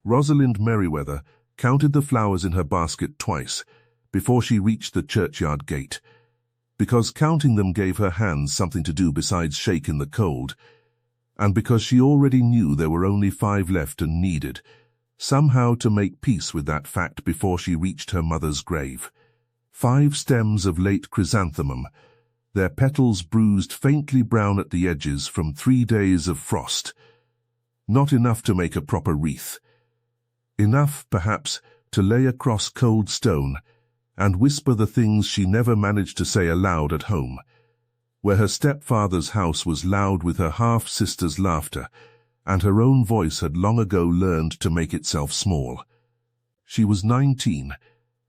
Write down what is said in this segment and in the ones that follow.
Rosalind Merriweather counted the flowers in her basket twice before she reached the churchyard gate, because counting them gave her hands something to do besides shake in the cold, and because she already knew there were only 5 left and needed somehow to make peace with that fact before she reached her mother's grave. 5 stems of late chrysanthemum, their petals bruised faintly brown at the edges from 3 days of frost. Not enough to make a proper wreath. Enough, perhaps, to lay across cold stone and whisper the things she never managed to say aloud at home, where her stepfather's house was loud with her half-sister's laughter, and her own voice had long ago learned to make itself small. She was 19,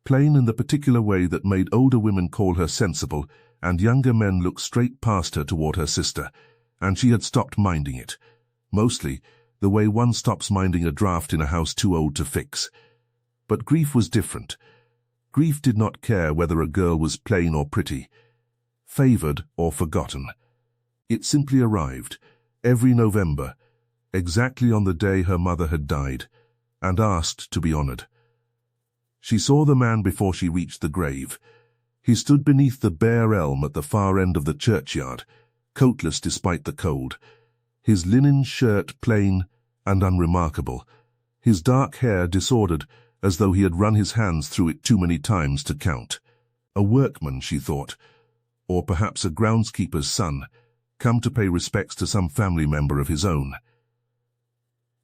plain in the particular way that made older women call her sensible and younger men look straight past her toward her sister, and she had stopped minding it, mostly the way one stops minding a draft in a house too old to fix. But grief was different. Grief did not care whether a girl was plain or pretty, favored or forgotten. It simply arrived, every November, exactly on the day her mother had died, and asked to be honored. She saw the man before she reached the grave. He stood beneath the bare elm at the far end of the churchyard, coatless despite the cold, his linen shirt plain and unremarkable, his dark hair disordered as though he had run his hands through it too many times to count. A workman, she thought, or perhaps a groundskeeper's son, come to pay respects to some family member of his own.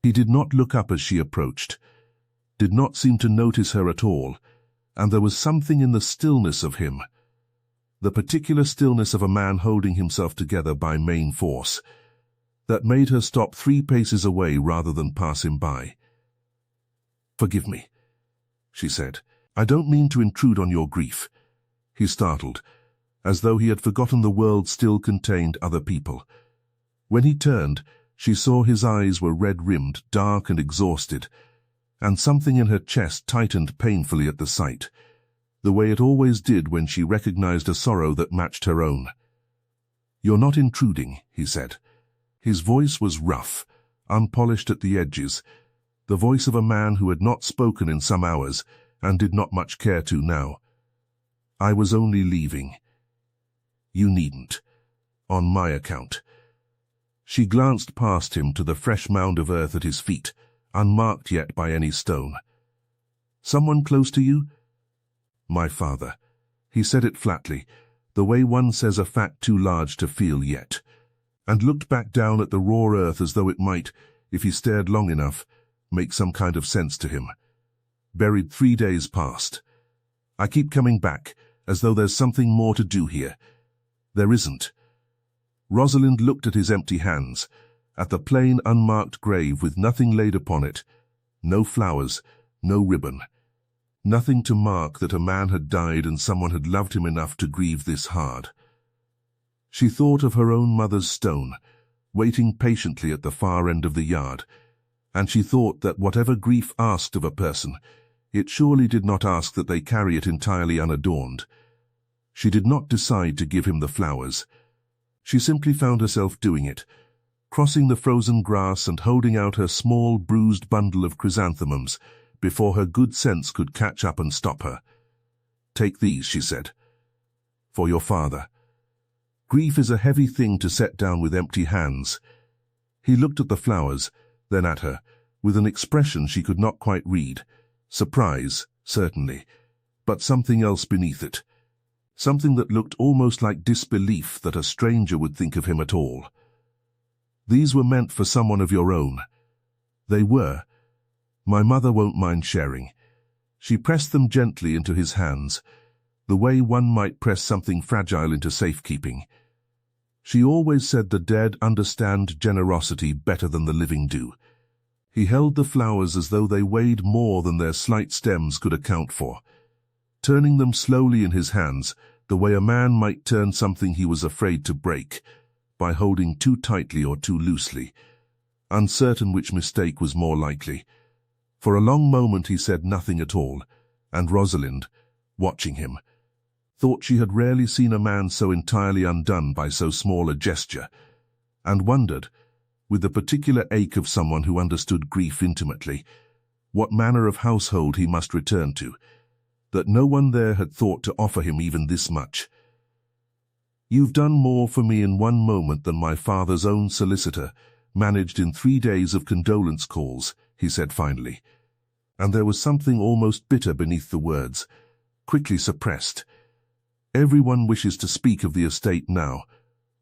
He did not look up as she approached, did not seem to notice her at all, and there was something in the stillness of him, the particular stillness of a man holding himself together by main force, that made her stop 3 paces away rather than pass him by. "Forgive me," she said. "I don't mean to intrude on your grief." He startled, as though he had forgotten the world still contained other people. When he turned, she saw his eyes were red-rimmed, dark and exhausted, and something in her chest tightened painfully at the sight, the way it always did when she recognized a sorrow that matched her own. "You're not intruding," he said. His voice was rough, unpolished at the edges, the voice of a man who had not spoken in some hours and did not much care to now. "I was only leaving. You needn't. On my account." She glanced past him to the fresh mound of earth at his feet, unmarked yet by any stone. "Someone close to you?" "My father." He said it flatly, the way one says a fact too large to feel yet, and looked back down at the raw earth as though it might, if he stared long enough, make some kind of sense to him. "Buried 3 days past. I keep coming back, as though there's something more to do here. There isn't." Rosalind looked at his empty hands, at the plain, unmarked grave with nothing laid upon it, no flowers, no ribbon, nothing to mark that a man had died and someone had loved him enough to grieve this hard. She thought of her own mother's stone, waiting patiently at the far end of the yard, and she thought that whatever grief asked of a person, it surely did not ask that they carry it entirely unadorned. She did not decide to give him the flowers. She simply found herself doing it, crossing the frozen grass and holding out her small, bruised bundle of chrysanthemums before her good sense could catch up and stop her. "Take these," she said. "For your father." Grief is a heavy thing to set down with empty hands. He looked at the flowers, then at her, with an expression she could not quite read. Surprise, certainly, but something else beneath it. Something that looked almost like disbelief that a stranger would think of him at all. "These were meant for someone of your own." They were. "My mother won't mind sharing." She pressed them gently into his hands, the way one might press something fragile into safekeeping. She always said the dead understand generosity better than the living do. He held the flowers as though they weighed more than their slight stems could account for, turning them slowly in his hands, the way a man might turn something he was afraid to break, by holding too tightly or too loosely, uncertain which mistake was more likely. For a long moment he said nothing at all, and Rosalind, watching him, thought she had rarely seen a man so entirely undone by so small a gesture, and wondered, with the particular ache of someone who understood grief intimately, what manner of household he must return to, that no one there had thought to offer him even this much. "You've done more for me in one moment than my father's own solicitor managed in 3 days of condolence calls," he said finally. And there was something almost bitter beneath the words, quickly suppressed. "Everyone wishes to speak of the estate now,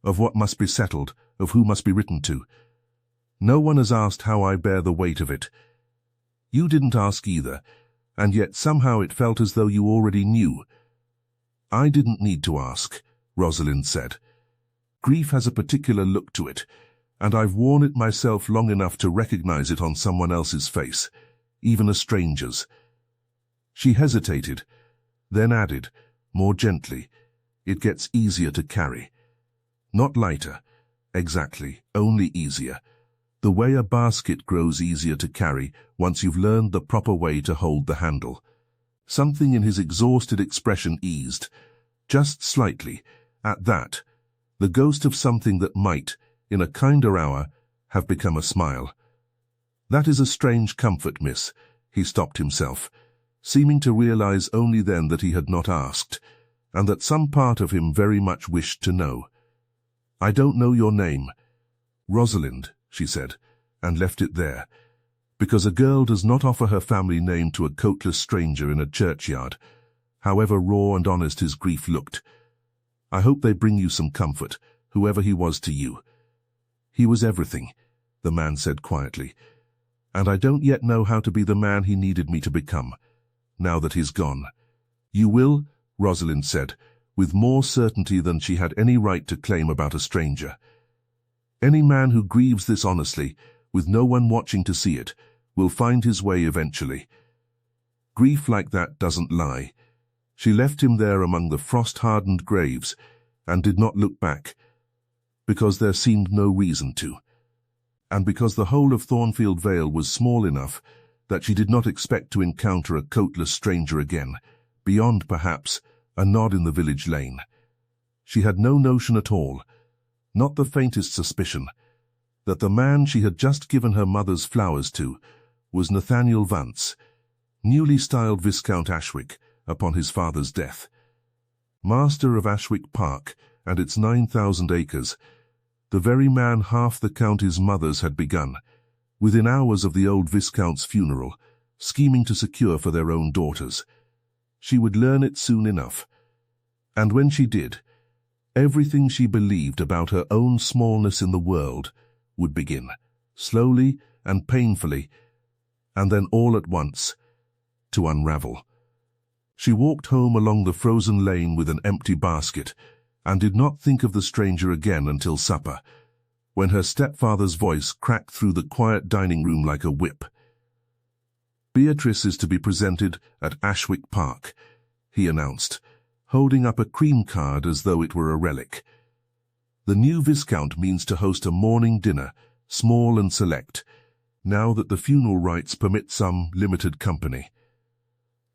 of what must be settled, of who must be written to. No one has asked how I bear the weight of it. You didn't ask either, and yet somehow it felt as though you already knew." "I didn't need to ask," Rosalind said. "Grief has a particular look to it, and I've worn it myself long enough to recognize it on someone else's face, even a stranger's." She hesitated, then added, more gently, "It gets easier to carry. Not lighter, exactly, only easier. The way a basket grows easier to carry once you've learned the proper way to hold the handle." Something in his exhausted expression eased, just slightly, at that, the ghost of something that might, in a kinder hour, have become a smile. "That is a strange comfort, miss," he stopped himself, seeming to realize only then that he had not asked, and that some part of him very much wished to know. "I don't know your name." "Rosalind," she said, and left it there, because a girl does not offer her family name to a coatless stranger in a churchyard, however raw and honest his grief looked. "I hope they bring you some comfort, whoever he was to you." "He was everything," the man said quietly, "and I don't yet know how to be the man he needed me to become, now that he's gone." "You will," Rosalind said, with more certainty than she had any right to claim about a stranger. "Any man who grieves this honestly, with no one watching to see it, will find his way eventually. Grief like that doesn't lie." She left him there among the frost-hardened graves, and did not look back, because there seemed no reason to, and because the whole of Thornfield Vale was small enough that she did not expect to encounter a coatless stranger again, beyond, perhaps, a nod in the village lane. She had no notion at all, not the faintest suspicion, that the man she had just given her mother's flowers to was Nathaniel Vance, newly styled Viscount Ashwick upon his father's death. Master of Ashwick Park and its 9,000 acres, the very man half the county's mothers had begun, within hours of the old Viscount's funeral, scheming to secure for their own daughters. She would learn it soon enough, and when she did, everything she believed about her own smallness in the world would begin, slowly and painfully, and then all at once, to unravel. She walked home along the frozen lane with an empty basket, and did not think of the stranger again until supper, when her stepfather's voice cracked through the quiet dining room like a whip. "Beatrice is to be presented at Ashwick Park," he announced, holding up a cream card as though it were a relic. "The new Viscount means to host a morning dinner, small and select, now that the funeral rites permit some limited company.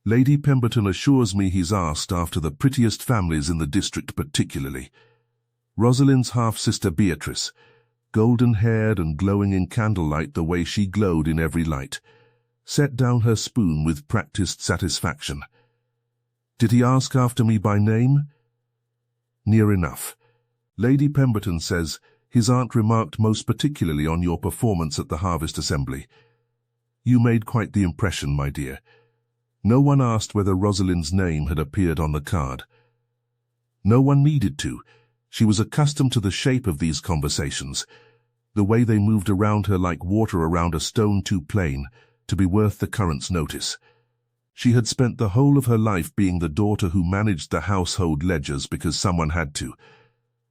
Lady Pemberton assures me he's asked after the prettiest families in the district particularly. Rosalind's half-sister Beatrice, golden-haired and glowing in candlelight the way she glowed in every light, set down her spoon with practiced satisfaction. Did he ask after me by name? Near enough. Lady Pemberton says his aunt remarked most particularly on your performance at the Harvest Assembly. You made quite the impression, my dear. No one asked whether Rosalind's name had appeared on the card. No one needed to. She was accustomed to the shape of these conversations, the way they moved around her like water around a stone too plain to be worth the current's notice. She had spent the whole of her life being the daughter who managed the household ledgers because someone had to,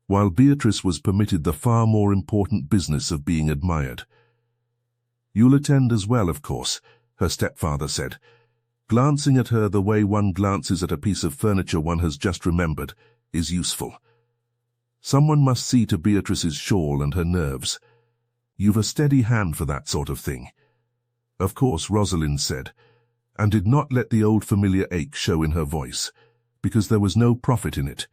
while Beatrice was permitted the far more important business of being admired. You'll attend as well, of course, her stepfather said, glancing at her the way one glances at a piece of furniture one has just remembered is useful. Someone must see to Beatrice's shawl and her nerves. You've a steady hand for that sort of thing. Of course, Rosalind said, and did not let the old familiar ache show in her voice, because there was no profit in it.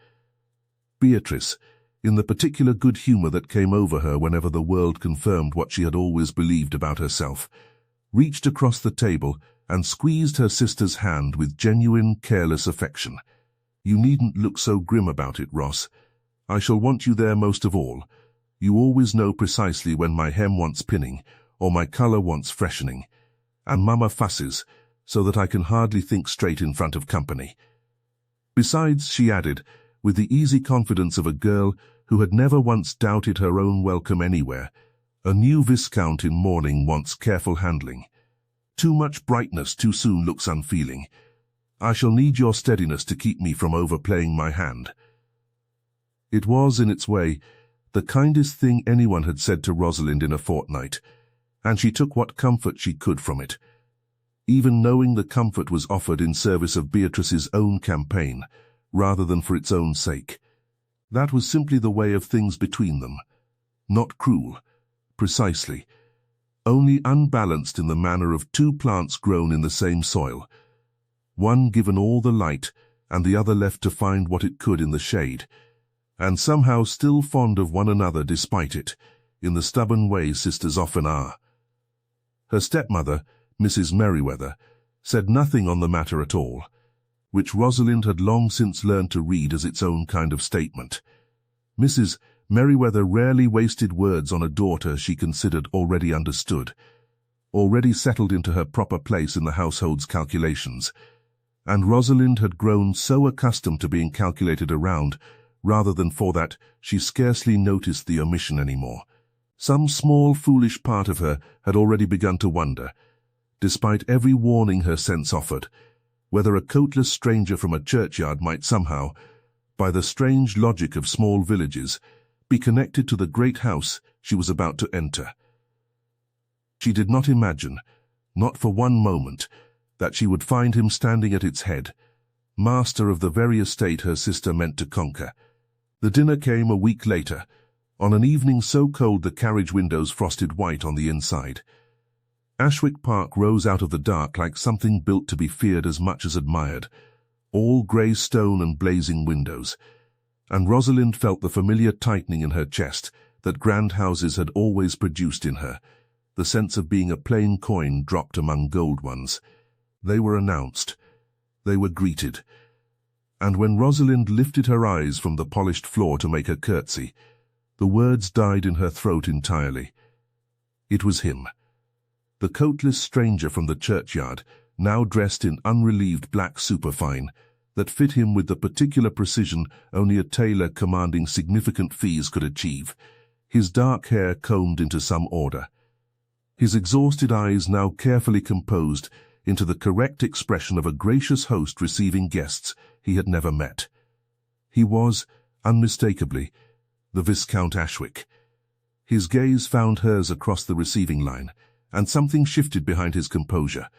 Beatrice, in the particular good humor that came over her whenever the world confirmed what she had always believed about herself, reached across the table and squeezed her sister's hand with genuine, careless affection. "You needn't look so grim about it, Ross. I shall want you there most of all. You always know precisely when my hem wants pinning, or my colour wants freshening. And Mama fusses, so that I can hardly think straight in front of company." Besides, she added, with the easy confidence of a girl who had never once doubted her own welcome anywhere, "A new Viscount in mourning wants careful handling. Too much brightness too soon looks unfeeling. I shall need your steadiness to keep me from overplaying my hand." It was, in its way, the kindest thing anyone had said to Rosalind in a fortnight, and she took what comfort she could from it, even knowing the comfort was offered in service of Beatrice's own campaign, rather than for its own sake. That was simply the way of things between them. Not cruel, precisely, only unbalanced in the manner of two plants grown in the same soil, one given all the light and the other left to find what it could in the shade, and somehow still fond of one another despite it, in the stubborn way sisters often are. Her stepmother, Mrs. Merriweather, said nothing on the matter at all, which Rosalind had long since learned to read as its own kind of statement. Mrs. Merriweather rarely wasted words on a daughter she considered already understood, already settled into her proper place in the household's calculations, and Rosalind had grown so accustomed to being calculated around, rather than for that, she scarcely noticed the omission anymore. Some small foolish part of her had already begun to wonder, despite every warning her sense offered, whether a coatless stranger from a churchyard might somehow, by the strange logic of small villages, be connected to the great house she was about to enter. She did not imagine, not for one moment, that she would find him standing at its head, master of the very estate her sister meant to conquer. The dinner came a week later, on an evening so cold the carriage windows frosted white on the inside. Ashwick Park rose out of the dark like something built to be feared as much as admired, all grey stone and blazing windows, and Rosalind felt the familiar tightening in her chest that grand houses had always produced in her, the sense of being a plain coin dropped among gold ones. They were announced. They were greeted. And when Rosalind lifted her eyes from the polished floor to make a curtsy, the words died in her throat entirely. It was him, the coatless stranger from the churchyard, now dressed in unrelieved black superfine, that fit him with the particular precision only a tailor commanding significant fees could achieve, his dark hair combed into some order, his exhausted eyes now carefully composed into the correct expression of a gracious host receiving guests he had never met. He was, unmistakably, the Viscount Ashwick. His gaze found hers across the receiving line, and something shifted behind his composure.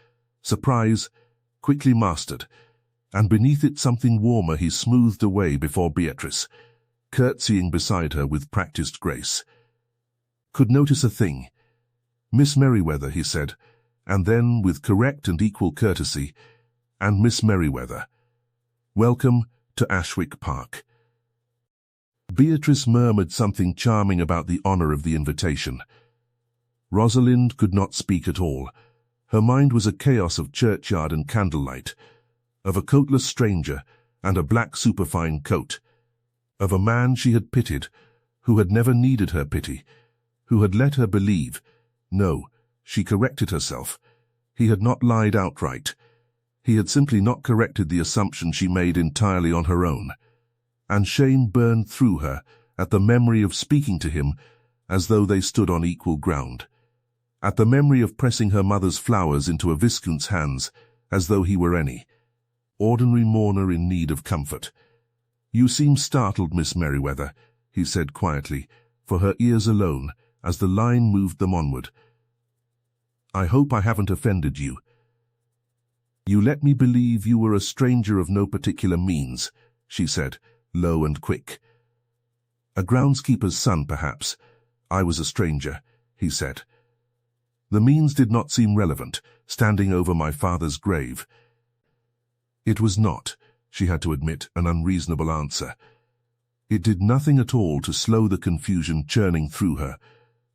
Surprise, quickly mastered, and beneath it something warmer he smoothed away before Beatrice, curtsying beside her with practiced grace. "Could notice a thing. Miss Merriweather," he said, and then, with correct and equal courtesy, "and Miss Merriweather. Welcome to Ashwick Park." Beatrice murmured something charming about the honour of the invitation. Rosalind could not speak at all. Her mind was a chaos of churchyard and candlelight, of a coatless stranger and a black superfine coat, of a man she had pitied, who had never needed her pity, who had let her believe. No, she corrected herself. He had not lied outright. He had simply not corrected the assumption she made entirely on her own. And shame burned through her at the memory of speaking to him as though they stood on equal ground, at the memory of pressing her mother's flowers into a viscount's hands as though he were any ordinary mourner in need of comfort. "You seem startled, Miss Merriweather," he said quietly, for her ears alone, as the line moved them onward. "I hope I haven't offended you." "You let me believe you were a stranger of no particular means," she said, low and quick. "A groundskeeper's son, perhaps. I was a stranger," he said. "The means did not seem relevant, standing over my father's grave." It was not, she had to admit, an unreasonable answer. It did nothing at all to slow the confusion churning through her,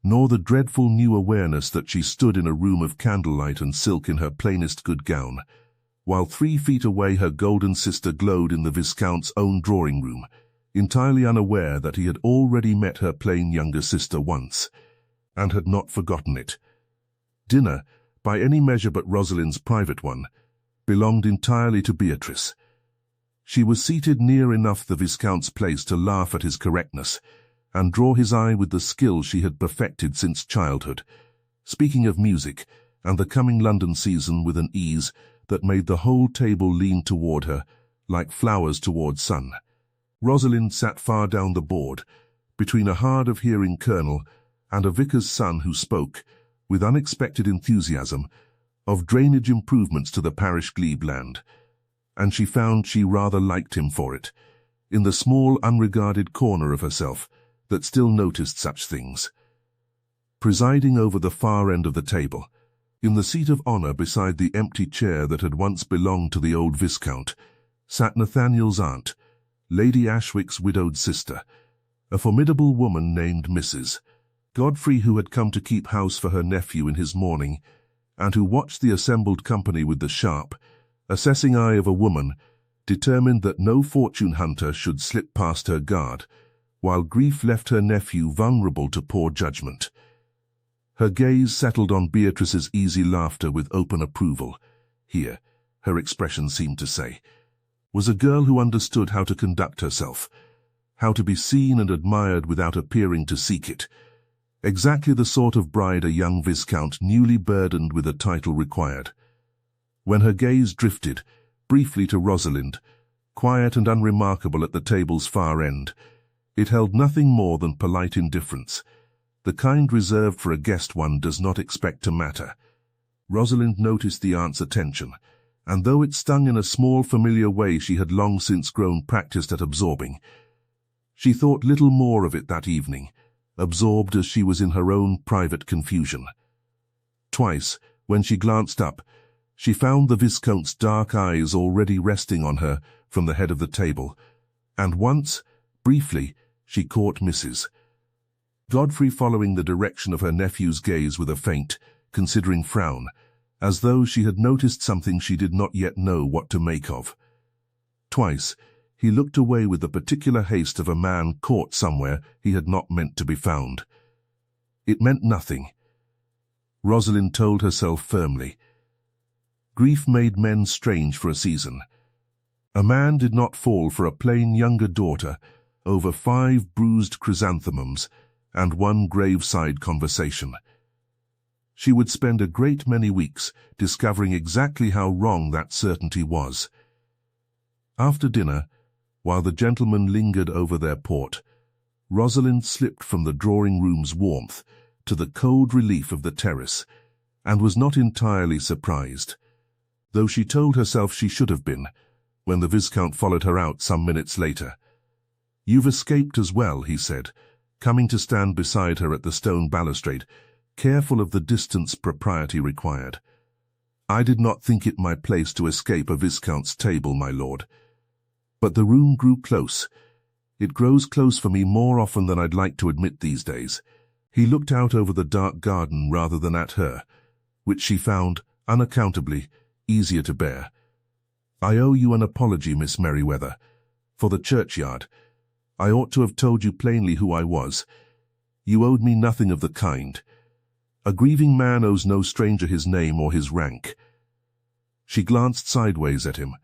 nor the dreadful new awareness that she stood in a room of candlelight and silk in her plainest good gown, while 3 feet away her golden sister glowed in the Viscount's own drawing-room, entirely unaware that he had already met her plain younger sister once, and had not forgotten it. Dinner, by any measure but Rosalind's private one, belonged entirely to Beatrice. She was seated near enough the Viscount's place to laugh at his correctness, and draw his eye with the skill she had perfected since childhood, speaking of music and the coming London season with an ease that made the whole table lean toward her, like flowers toward sun. Rosalind sat far down the board, between a hard-of-hearing colonel and a vicar's son who spoke, with unexpected enthusiasm, of drainage improvements to the parish glebe land, and she found she rather liked him for it, in the small, unregarded corner of herself that still noticed such things. Presiding over the far end of the table, in the seat of honor beside the empty chair that had once belonged to the old Viscount, sat Nathaniel's aunt, Lady Ashwick's widowed sister, a formidable woman named Mrs. Godfrey, who had come to keep house for her nephew in his mourning, and who watched the assembled company with the sharp, assessing eye of a woman, determined that no fortune hunter should slip past her guard, while grief left her nephew vulnerable to poor judgment. Her gaze settled on Beatrice's easy laughter with open approval. Here, her expression seemed to say, was a girl who understood how to conduct herself, how to be seen and admired without appearing to seek it. Exactly the sort of bride a young Viscount newly burdened with a title required. When her gaze drifted, briefly to Rosalind, quiet and unremarkable at the table's far end, it held nothing more than polite indifference, the kind reserved for a guest one does not expect to matter. Rosalind noticed the aunt's attention, and though it stung in a small familiar way she had long since grown practiced at absorbing, she thought little more of it that evening, absorbed as she was in her own private confusion. Twice, when she glanced up, she found the Viscount's dark eyes already resting on her from the head of the table, and once, briefly, she caught Mrs. Godfrey following the direction of her nephew's gaze with a faint, considering frown, as though she had noticed something she did not yet know what to make of. Twice, he looked away with the particular haste of a man caught somewhere he had not meant to be found. It meant nothing. Rosalind told herself firmly. Grief made men strange for a season. A man did not fall for a plain younger daughter over 5 bruised chrysanthemums and 1 graveside conversation. She would spend a great many weeks discovering exactly how wrong that certainty was. After dinner, while the gentlemen lingered over their port, Rosalind slipped from the drawing-room's warmth to the cold relief of the terrace, and was not entirely surprised, though she told herself she should have been, when the Viscount followed her out some minutes later. "You've escaped as well," he said, coming to stand beside her at the stone balustrade, careful of the distance propriety required. "I did not think it my place to escape a Viscount's table, my lord. But the room grew close. It grows close for me more often than I'd like to admit these days." He looked out over the dark garden rather than at her, which she found, unaccountably, easier to bear. "I owe you an apology, Miss Merriweather, for the churchyard. I ought to have told you plainly who I was. You owed me nothing of the kind. A grieving man owes no stranger his name or his rank." She glanced sideways at him.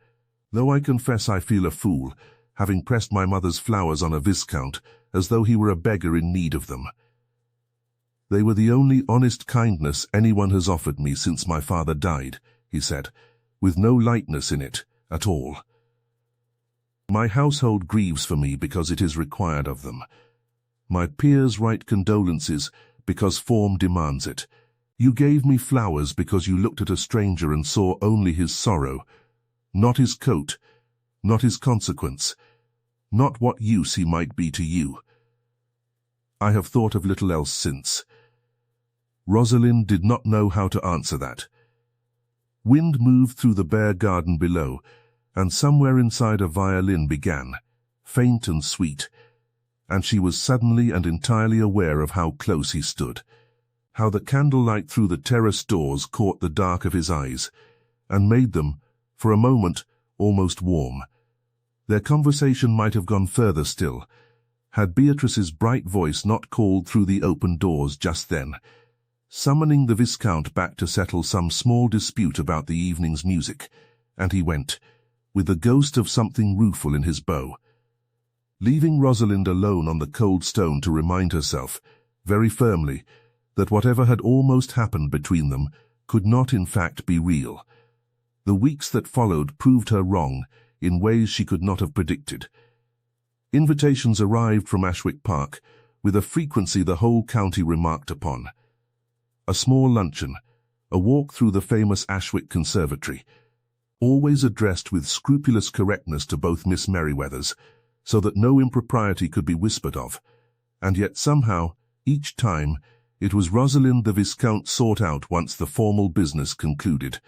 "Though I confess I feel a fool, having pressed my mother's flowers on a Viscount, as though he were a beggar in need of them. They were the only honest kindness anyone has offered me since my father died," he said, with no lightness in it at all. "My household grieves for me because it is required of them. My peers write condolences because form demands it. You gave me flowers because you looked at a stranger and saw only his sorrow, not his coat, not his consequence, not what use he might be to you. I have thought of little else since." Rosalind did not know how to answer that. Wind moved through the bare garden below, and somewhere inside a violin began, faint and sweet, and she was suddenly and entirely aware of how close he stood, how the candlelight through the terrace doors caught the dark of his eyes, and made them, for a moment, almost warm. Their conversation might have gone further still, had Beatrice's bright voice not called through the open doors just then, summoning the Viscount back to settle some small dispute about the evening's music, and he went, with the ghost of something rueful in his bow, leaving Rosalind alone on the cold stone to remind herself, very firmly, that whatever had almost happened between them could not in fact be real. The weeks that followed proved her wrong in ways she could not have predicted. Invitations arrived from Ashwick Park with a frequency the whole county remarked upon. A small luncheon, a walk through the famous Ashwick Conservatory, always addressed with scrupulous correctness to both Miss Merriweathers, so that no impropriety could be whispered of, and yet somehow, each time, it was Rosalind the Viscount sought out once the formal business concluded.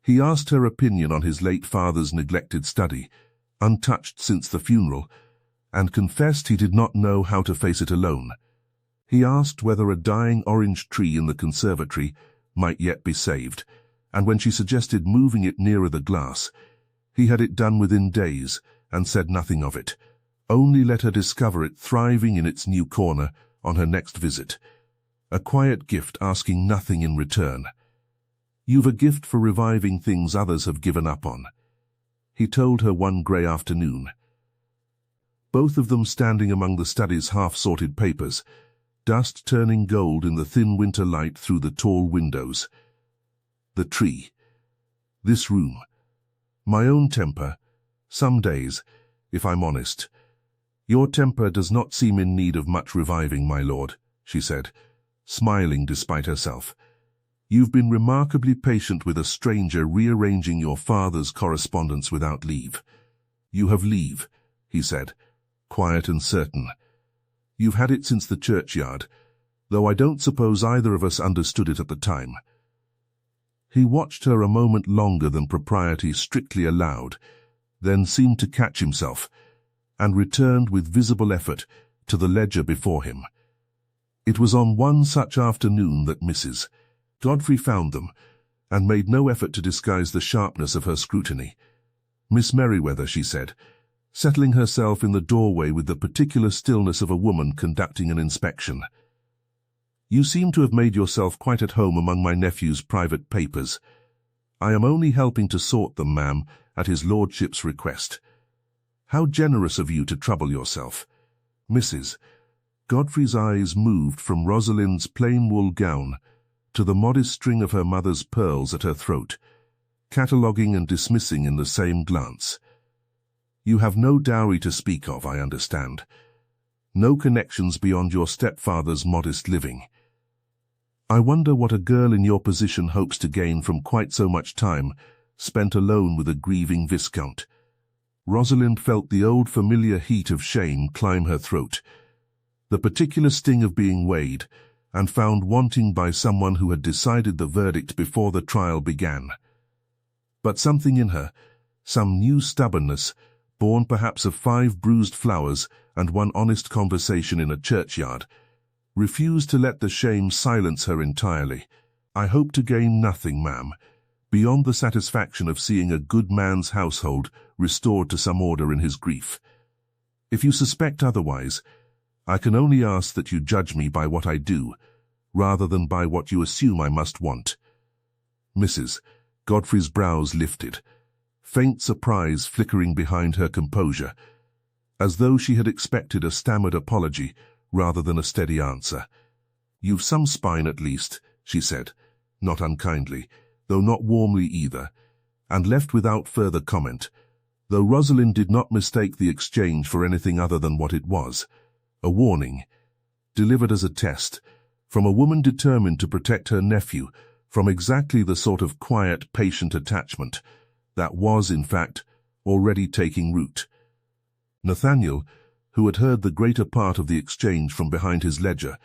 He asked her opinion on his late father's neglected study, untouched since the funeral, and confessed he did not know how to face it alone. He asked whether a dying orange tree in the conservatory might yet be saved, and when she suggested moving it nearer the glass, he had it done within days and said nothing of it, only let her discover it thriving in its new corner on her next visit. A quiet gift asking nothing in return. "You've a gift for reviving things others have given up on," he told her one grey afternoon. Both of them standing among the study's half-sorted papers, dust turning gold in the thin winter light through the tall windows. The tree. This room. My own temper. Some days, if I'm honest. "Your temper does not seem in need of much reviving, my lord," she said, smiling despite herself. "You've been remarkably patient with a stranger rearranging your father's correspondence without leave." "You have leave," he said, quiet and certain. "You've had it since the churchyard, though I don't suppose either of us understood it at the time." He watched her a moment longer than propriety strictly allowed, then seemed to catch himself, and returned with visible effort to the ledger before him. It was on one such afternoon that Mrs. Godfrey found them, and made no effort to disguise the sharpness of her scrutiny. "Miss Merriweather," she said, settling herself in the doorway with the particular stillness of a woman conducting an inspection. "You seem to have made yourself quite at home among my nephew's private papers. I am only helping to sort them, ma'am, at his lordship's request." "How generous of you to trouble yourself." Mrs. Godfrey's eyes moved from Rosalind's plain wool gown to the modest string of her mother's pearls at her throat, cataloguing and dismissing in the same glance. "You have no dowry to speak of, I understand. No connections beyond your stepfather's modest living. I wonder what a girl in your position hopes to gain from quite so much time spent alone with a grieving Viscount." Rosalind felt the old familiar heat of shame climb her throat, the particular sting of being weighed and found wanting by someone who had decided the verdict before the trial began. But something in her, some new stubbornness, born perhaps of 5 bruised flowers and 1 honest conversation in a churchyard, refused to let the shame silence her entirely. "I hope to gain nothing, ma'am, beyond the satisfaction of seeing a good man's household restored to some order in his grief. If you suspect otherwise, I can only ask that you judge me by what I do, rather than by what you assume I must want." Mrs. Godfrey's brows lifted, faint surprise flickering behind her composure, as though she had expected a stammered apology rather than a steady answer. "You've some spine at least," she said, not unkindly, though not warmly either, and left without further comment, though Rosalind did not mistake the exchange for anything other than what it was, a warning, delivered as a test, from a woman determined to protect her nephew from exactly the sort of quiet, patient attachment that was, in fact, already taking root. Nathaniel, who had heard the greater part of the exchange from behind his ledger,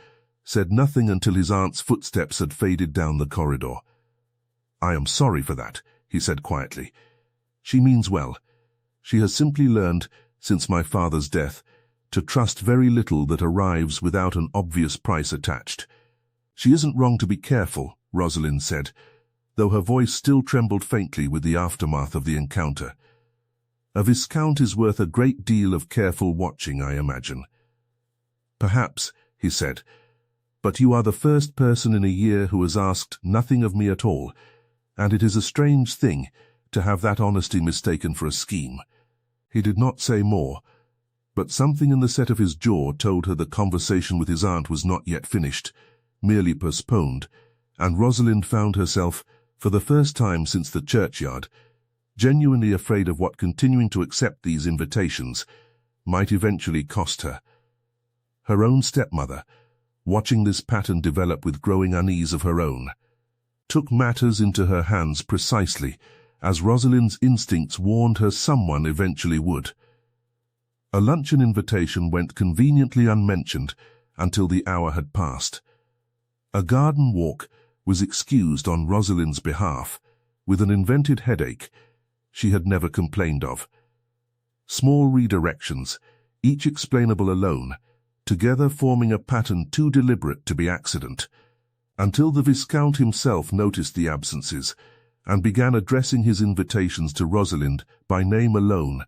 said nothing until his aunt's footsteps had faded down the corridor. "I am sorry for that," he said quietly. "She means well. She has simply learned, since my father's death, to trust very little that arrives without an obvious price attached. "She isn't wrong to be careful," Rosalind said, though her voice still trembled faintly with the aftermath of the encounter. "A viscount is worth a great deal of careful watching, I imagine." "Perhaps," he said, "but you are the first person in a year who has asked nothing of me at all, and it is a strange thing to have that honesty mistaken for a scheme." He did not say more, but something in the set of his jaw told her the conversation with his aunt was not yet finished, merely postponed, and Rosalind found herself, for the first time since the churchyard, genuinely afraid of what continuing to accept these invitations might eventually cost her. Her own stepmother, watching this pattern develop with growing unease of her own, took matters into her hands precisely as Rosalind's instincts warned her someone eventually would. A luncheon invitation went conveniently unmentioned until the hour had passed. A garden walk was excused on Rosalind's behalf, with an invented headache she had never complained of. Small redirections, each explainable alone, together forming a pattern too deliberate to be accident, until the Viscount himself noticed the absences and began addressing his invitations to Rosalind by name alone,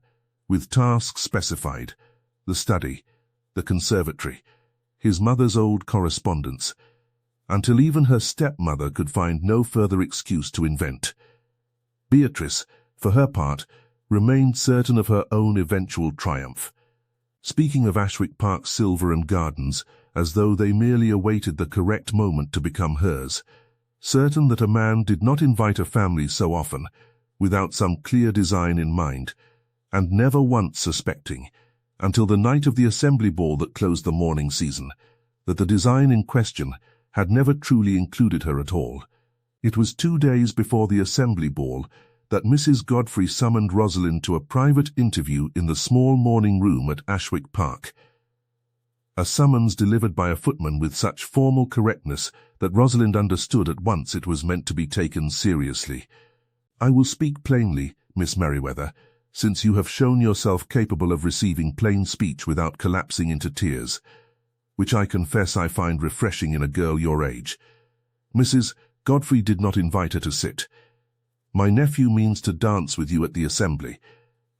with tasks specified: the study, the conservatory, his mother's old correspondence, until even her stepmother could find no further excuse to invent. Beatrice, for her part, remained certain of her own eventual triumph, speaking of Ashwick Park's silver and gardens as though they merely awaited the correct moment to become hers, certain that a man did not invite a family so often without some clear design in mind, and never once suspecting, until the night of the assembly ball that closed the mourning season, that the design in question had never truly included her at all. It was 2 days before the assembly ball that Mrs. Godfrey summoned Rosalind to a private interview in the small morning room at Ashwick Park. A summons delivered by a footman with such formal correctness that Rosalind understood at once it was meant to be taken seriously. "I will speak plainly, Miss Merriweather, since you have shown yourself capable of receiving plain speech without collapsing into tears, which I confess I find refreshing in a girl your age. Mrs. Godfrey did not invite her to sit. My nephew means to dance with you at the assembly.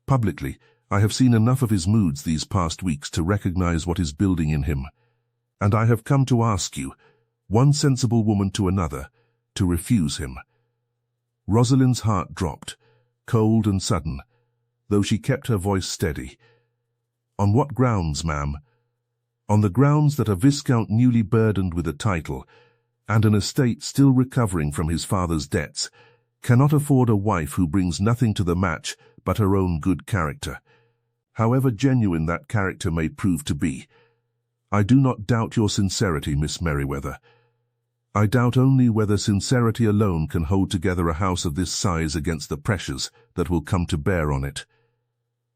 Publicly, I have seen enough of his moods these past weeks to recognize what is building in him, and I have come to ask you, one sensible woman to another, to refuse him." Rosalind's heart dropped, cold and sudden, though she kept her voice steady. "On what grounds, ma'am?" "On the grounds that a viscount newly burdened with a title, and an estate still recovering from his father's debts, cannot afford a wife who brings nothing to the match but her own good character, however genuine that character may prove to be. I do not doubt your sincerity, Miss Merriweather. I doubt only whether sincerity alone can hold together a house of this size against the pressures that will come to bear on it.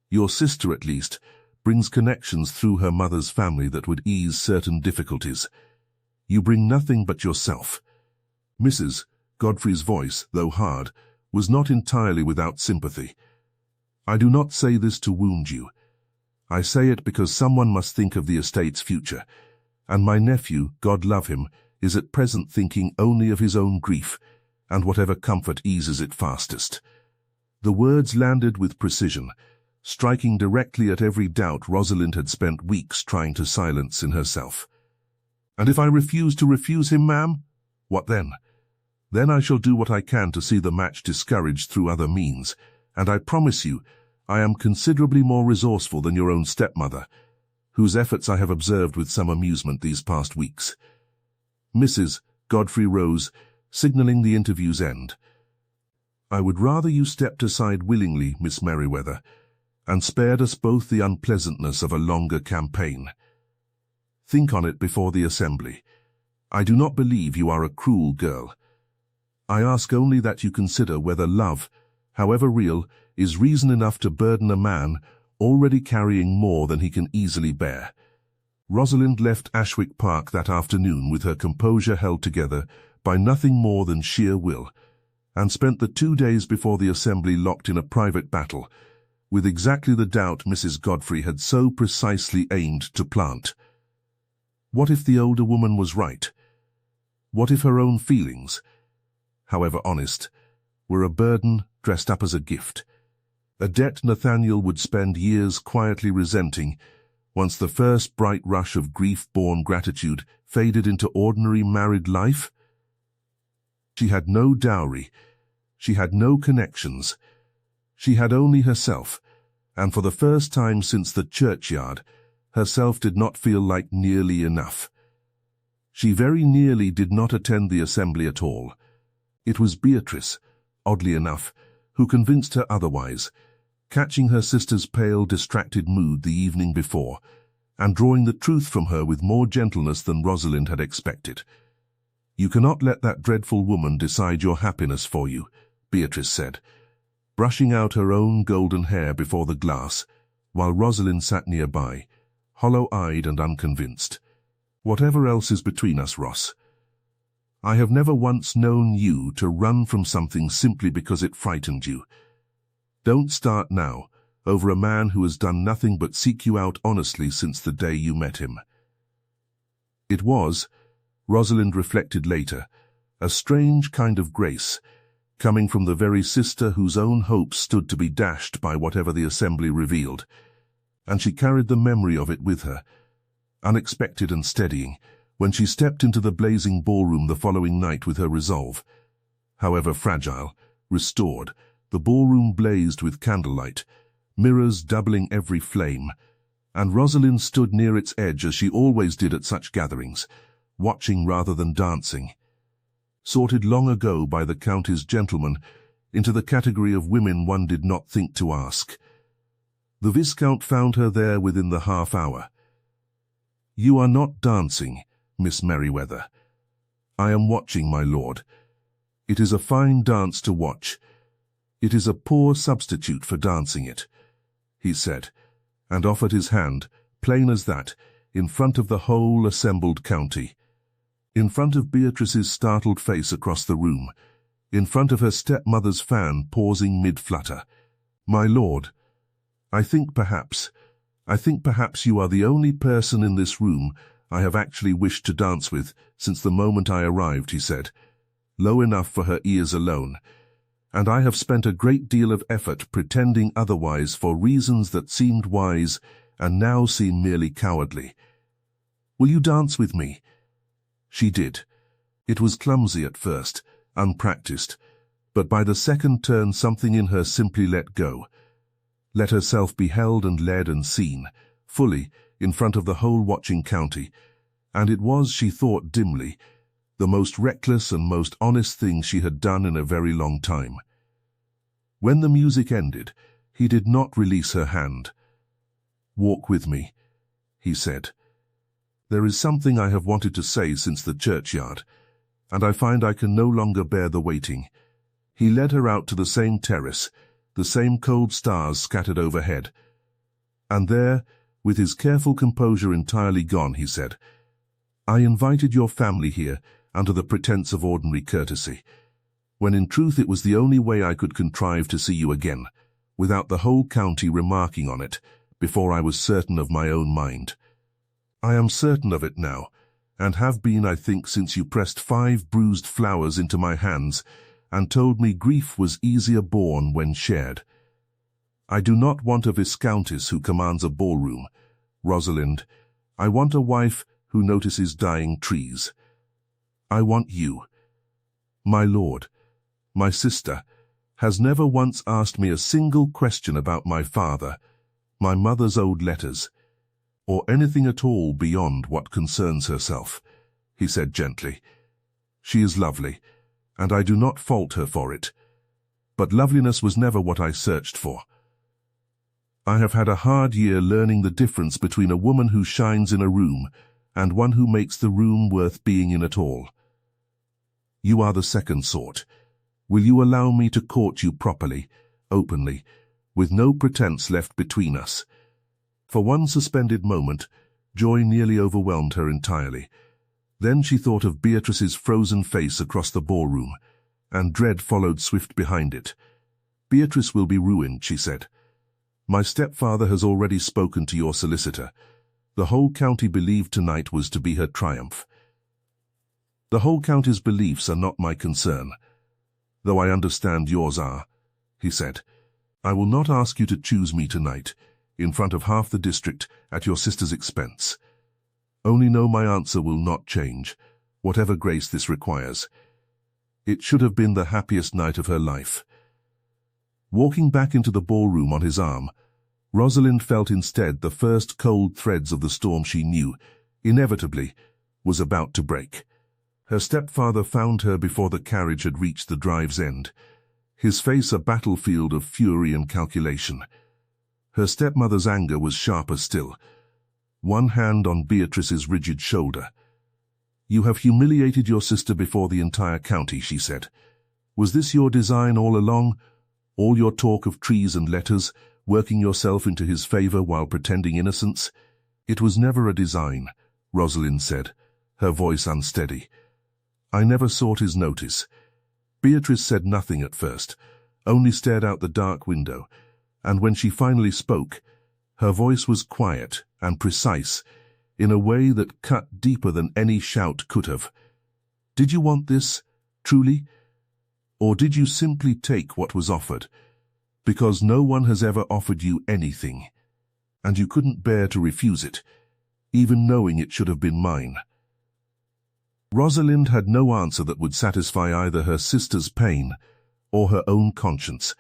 Your sister, at least, brings connections through her mother's family that would ease certain difficulties. You bring nothing but yourself." Mrs. Godfrey's voice, though hard, was not entirely without sympathy. "I do not say this to wound you. I say it because someone must think of the estate's future, and my nephew, God love him, is at present thinking only of his own grief, and whatever comfort eases it fastest." The words landed with precision, striking directly at every doubt Rosalind had spent weeks trying to silence in herself. "And if I refuse to refuse him, ma'am? What then? Then I shall do what I can to see the match discouraged through other means, and I promise you I am considerably more resourceful than your own stepmother, whose efforts I have observed with some amusement these past weeks." Mrs. Godfrey rose, signaling the interview's end. "I would rather you stepped aside willingly, Miss Merriweather, and spared us both the unpleasantness of a longer campaign. Think on it before the assembly. I do not believe you are a cruel girl. I ask only that you consider whether love, however real, is reason enough to burden a man already carrying more than he can easily bear." Rosalind left Ashwick Park that afternoon with her composure held together by nothing more than sheer will, and spent the 2 days before the assembly locked in a private battle, with exactly the doubt Mrs. Godfrey had so precisely aimed to plant. What if the older woman was right? What if her own feelings, however honest, were a burden dressed up as a gift? A debt Nathaniel would spend years quietly resenting once the first bright rush of grief-born gratitude faded into ordinary married life? She had no dowry. She had no connections. She had only herself, and for the first time since the churchyard, herself did not feel like nearly enough. She very nearly did not attend the assembly at all. It was Beatrice, oddly enough, who convinced her otherwise, catching her sister's pale, distracted mood the evening before, and drawing the truth from her with more gentleness than Rosalind had expected. "You cannot let that dreadful woman decide your happiness for you," Beatrice said, brushing out her own golden hair before the glass, while Rosalind sat nearby, hollow-eyed and unconvinced. "Whatever else is between us, Ross, I have never once known you to run from something simply because it frightened you. Don't start now over a man who has done nothing but seek you out honestly since the day you met him." It was, Rosalind reflected later, a strange kind of grace, coming from the very sister whose own hopes stood to be dashed by whatever the assembly revealed, and she carried the memory of it with her, unexpected and steadying, when she stepped into the blazing ballroom the following night with her resolve. However fragile, restored, the ballroom blazed with candlelight, mirrors doubling every flame, and Rosalind stood near its edge as she always did at such gatherings, watching rather than dancing. Sorted long ago by the county's gentlemen into the category of women one did not think to ask. The Viscount found her there within the half hour. "You are not dancing, Miss Merriweather." "I am watching, my lord. It is a fine dance to watch. It is a poor substitute for dancing it," he said, and offered his hand, plain as that, in front of the whole assembled county. In front of Beatrice's startled face across the room, in front of her stepmother's fan pausing mid-flutter. "My lord, I think perhaps you are the only person in this room I have actually wished to dance with since the moment I arrived," he said, low enough for her ears alone, "and I have spent a great deal of effort pretending otherwise for reasons that seemed wise and now seem merely cowardly. Will you dance with me?" She did. It was clumsy at first, unpracticed, but by the second turn something in her simply let go. Let herself be held and led and seen, fully, in front of the whole watching county, and it was, she thought dimly, the most reckless and most honest thing she had done in a very long time. When the music ended, he did not release her hand. "Walk with me," he said. "There is something I have wanted to say since the churchyard, and I find I can no longer bear the waiting." He led her out to the same terrace, the same cold stars scattered overhead. And there, with his careful composure entirely gone, he said, "I invited your family here under the pretense of ordinary courtesy, when in truth it was the only way I could contrive to see you again, without the whole county remarking on it, before I was certain of my own mind. I am certain of it now, and have been, I think, since you pressed 5 bruised flowers into my hands and told me grief was easier borne when shared. I do not want a viscountess who commands a ballroom, Rosalind. I want a wife who notices dying trees. I want you. My lord, my sister, has never once asked me a single question about my father, my mother's old letters, or anything at all beyond what concerns herself," he said gently. "She is lovely, and I do not fault her for it. But loveliness was never what I searched for. I have had a hard year learning the difference between a woman who shines in a room and one who makes the room worth being in at all. You are the second sort. Will you allow me to court you properly, openly, with no pretense left between us?" For one suspended moment, joy nearly overwhelmed her entirely. Then she thought of Beatrice's frozen face across the ballroom, and dread followed swift behind it. "Beatrice will be ruined," she said. My stepfather has already spoken to your solicitor. The whole county believed tonight was to be her triumph. The whole county's beliefs are not my concern, though I understand yours are, he said. I will not ask you to choose me tonight, in front of half the district, at your sister's expense. Only know my answer will not change, whatever grace this requires. It should have been the happiest night of her life. Walking back into the ballroom on his arm, Rosalind felt instead the first cold threads of the storm she knew, inevitably, was about to break. Her stepfather found her before the carriage had reached the drive's end, his face a battlefield of fury and calculation. Her stepmother's anger was sharper still, one hand on Beatrice's rigid shoulder. You have humiliated your sister before the entire county, she said. Was this your design all along? All your talk of trees and letters, working yourself into his favor while pretending innocence? It was never a design, Rosalind said, her voice unsteady. I never sought his notice. Beatrice said nothing at first, only stared out the dark window, and when she finally spoke, her voice was quiet and precise, in a way that cut deeper than any shout could have. Did you want this, truly? Or did you simply take what was offered? Because no one has ever offered you anything, and you couldn't bear to refuse it, even knowing it should have been mine. Rosalind had no answer that would satisfy either her sister's pain or her own conscience,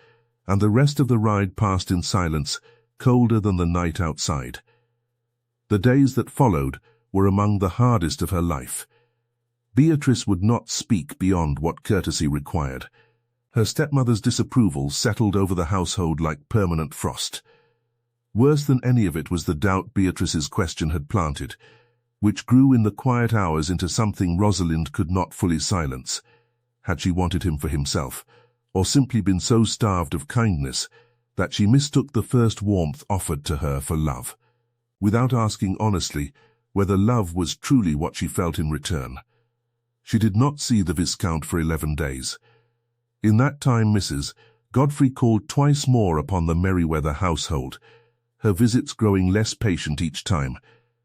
and the rest of the ride passed in silence, colder than the night outside. The days that followed were among the hardest of her life. Beatrice would not speak beyond what courtesy required. Her stepmother's disapproval settled over the household like permanent frost. Worse than any of it was the doubt Beatrice's question had planted, which grew in the quiet hours into something Rosalind could not fully silence. Had she wanted him for himself, or simply been so starved of kindness that she mistook the first warmth offered to her for love, without asking honestly whether love was truly what she felt in return? She did not see the Viscount for 11 days. In that time Mrs. Godfrey called twice more upon the Merriweather household, her visits growing less patient each time,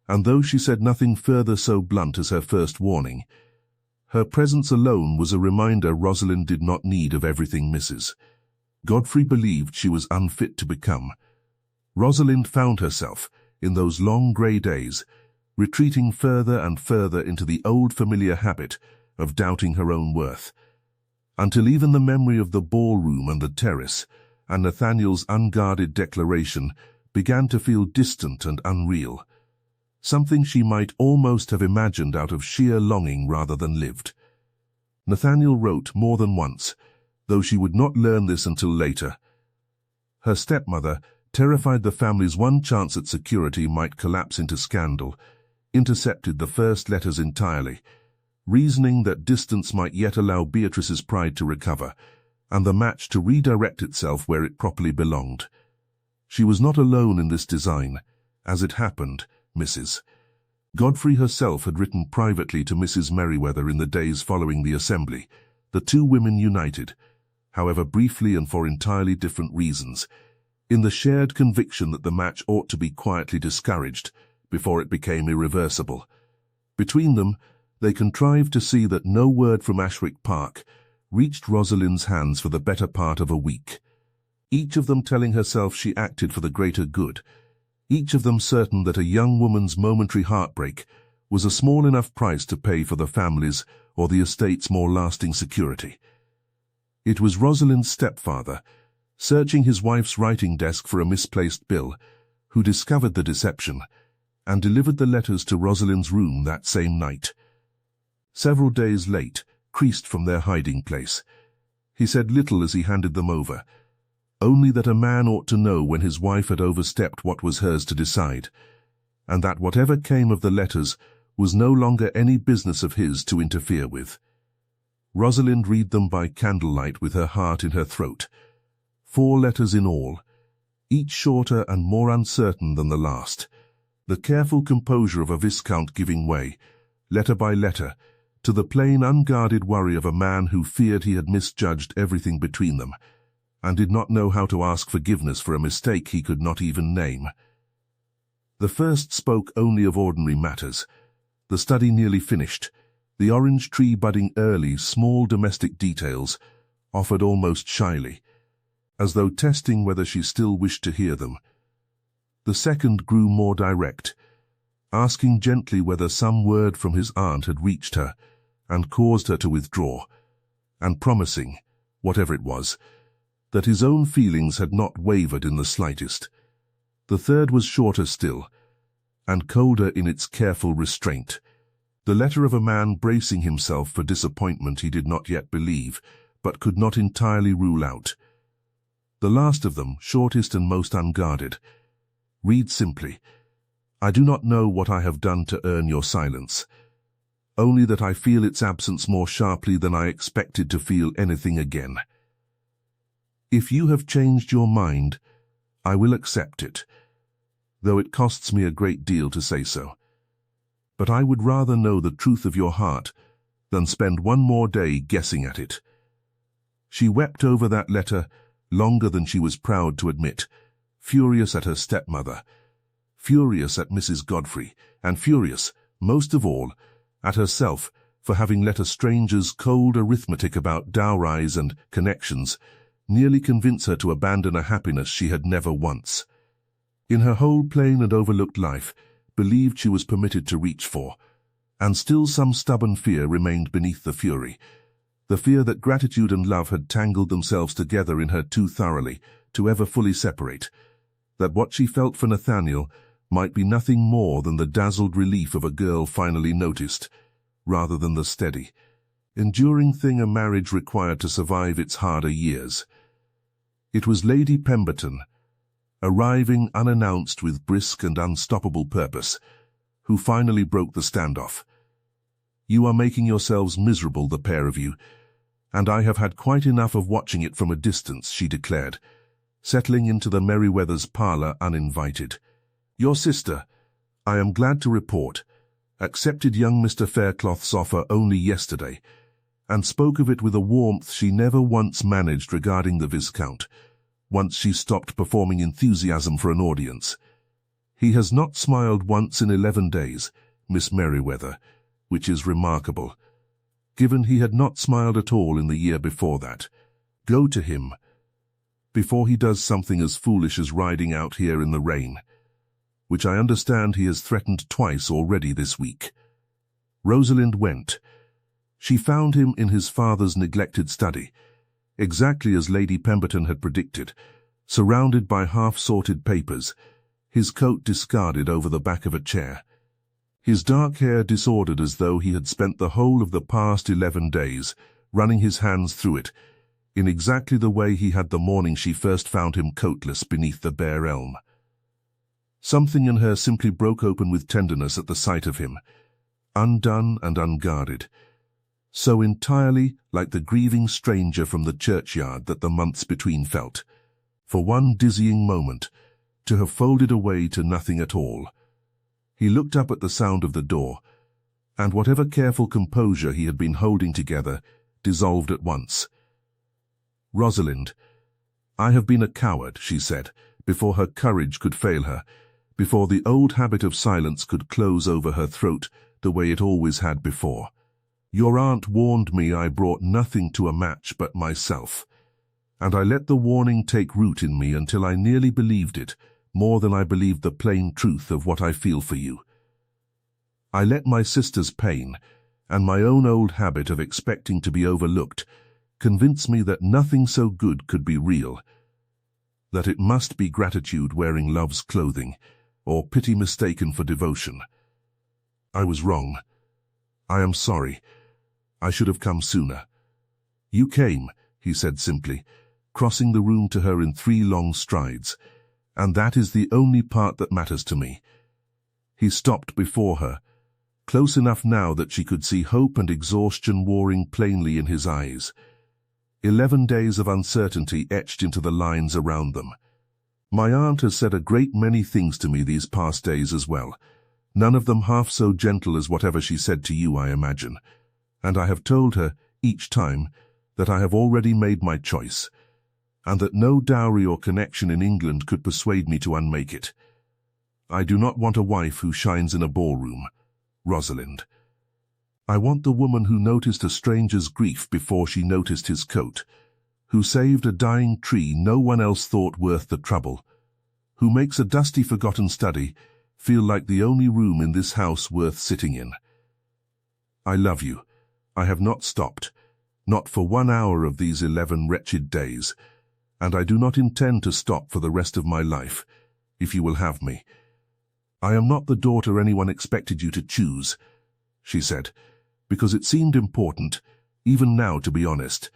and though she said nothing further so blunt as her first warning, her presence alone was a reminder Rosalind did not need of everything Mrs. Godfrey believed she was unfit to become. Rosalind found herself, in those long grey days, retreating further and further into the old familiar habit of doubting her own worth, until even the memory of the ballroom and the terrace, and Nathaniel's unguarded declaration, began to feel distant and unreal, something she might almost have imagined out of sheer longing rather than lived. Nathaniel wrote more than once, though she would not learn this until later. Her stepmother, terrified the family's one chance at security might collapse into scandal, intercepted the first letters entirely, reasoning that distance might yet allow Beatrice's pride to recover, and the match to redirect itself where it properly belonged. She was not alone in this design. As it happened, Mrs. Godfrey herself had written privately to Mrs. Merriweather in the days following the assembly. The two women united, however briefly and for entirely different reasons, in the shared conviction that the match ought to be quietly discouraged before it became irreversible. Between them, they contrived to see that no word from Ashwick Park reached Rosalind's hands for the better part of a week, each of them telling herself she acted for the greater good, each of them certain that a young woman's momentary heartbreak was a small enough price to pay for the family's or the estate's more lasting security. It was Rosalind's stepfather, searching his wife's writing desk for a misplaced bill, who discovered the deception and delivered the letters to Rosalind's room that same night. Several days late, creased from their hiding place, he said little as he handed them over, only that a man ought to know when his wife had overstepped what was hers to decide, and that whatever came of the letters was no longer any business of his to interfere with. Rosalind read them by candlelight with her heart in her throat. 4 letters in all, each shorter and more uncertain than the last, the careful composure of a viscount giving way, letter by letter, to the plain unguarded worry of a man who feared he had misjudged everything between them, and did not know how to ask forgiveness for a mistake he could not even name. The first spoke only of ordinary matters, the study nearly finished, the orange tree budding early, small domestic details, offered almost shyly, as though testing whether she still wished to hear them. The second grew more direct, asking gently whether some word from his aunt had reached her and caused her to withdraw, and promising, whatever it was, that his own feelings had not wavered in the slightest. The third was shorter still, and colder in its careful restraint, the letter of a man bracing himself for disappointment he did not yet believe, but could not entirely rule out. The last of them, shortest and most unguarded, read simply, "I do not know what I have done to earn your silence, only that I feel its absence more sharply than I expected to feel anything again. If you have changed your mind, I will accept it, though it costs me a great deal to say so. But I would rather know the truth of your heart than spend one more day guessing at it." She wept over that letter longer than she was proud to admit, furious at her stepmother, furious at Mrs. Godfrey, and furious, most of all, at herself for having let a stranger's cold arithmetic about dowries and connections nearly convince her to abandon a happiness she had never once, in her whole plain and overlooked life, believed she was permitted to reach for, and still some stubborn fear remained beneath the fury, the fear that gratitude and love had tangled themselves together in her too thoroughly to ever fully separate, that what she felt for Nathaniel might be nothing more than the dazzled relief of a girl finally noticed, rather than the steady, enduring thing a marriage required to survive its harder years. It was Lady Pemberton, arriving unannounced with brisk and unstoppable purpose, who finally broke the standoff. "You are making yourselves miserable, the pair of you, and I have had quite enough of watching it from a distance," she declared, settling into the Merriweathers' parlour uninvited. "Your sister, I am glad to report, accepted young Mr. Faircloth's offer only yesterday, and spoke of it with a warmth she never once managed regarding the Viscount, once she stopped performing enthusiasm for an audience. He has not smiled once in 11 days, Miss Merriweather, which is remarkable, given he had not smiled at all in the year before that. Go to him, before he does something as foolish as riding out here in the rain, which I understand he has threatened twice already this week." Rosalind went. She found him in his father's neglected study, exactly as Lady Pemberton had predicted, surrounded by half-sorted papers, his coat discarded over the back of a chair, his dark hair disordered as though he had spent the whole of the past 11 days running his hands through it, in exactly the way he had the morning she first found him coatless beneath the bare elm. Something in her simply broke open with tenderness at the sight of him, undone and unguarded, so entirely like the grieving stranger from the churchyard that the months between felt, for one dizzying moment, to have folded away to nothing at all. He looked up at the sound of the door, and whatever careful composure he had been holding together dissolved at once. "Rosalind, I have been a coward," she said, before her courage could fail her, before the old habit of silence could close over her throat the way it always had before. "Your aunt warned me I brought nothing to a match but myself, and I let the warning take root in me until I nearly believed it, more than I believed the plain truth of what I feel for you. I let my sister's pain, and my own old habit of expecting to be overlooked, convince me that nothing so good could be real, that it must be gratitude wearing love's clothing, or pity mistaken for devotion. I was wrong. I am sorry. I should have come sooner." "You came," he said simply, crossing the room to her in 3 long strides, "and that is the only part that matters to me." He stopped before her, close enough now that she could see hope and exhaustion warring plainly in his eyes, 11 days of uncertainty etched into the lines around them. "My aunt has said a great many things to me these past days as well, none of them half so gentle as whatever she said to you, I imagine, and I have told her, each time, that I have already made my choice, and that no dowry or connection in England could persuade me to unmake it. I do not want a wife who shines in a ballroom, Rosalind. I want the woman who noticed a stranger's grief before she noticed his coat, who saved a dying tree no one else thought worth the trouble, who makes a dusty forgotten study feel like the only room in this house worth sitting in. I love you. I have not stopped, not for 1 hour of these 11 wretched days, and I do not intend to stop for the rest of my life, if you will have me. I am not the daughter anyone expected you to choose, she said, because it seemed important, even now to be honest,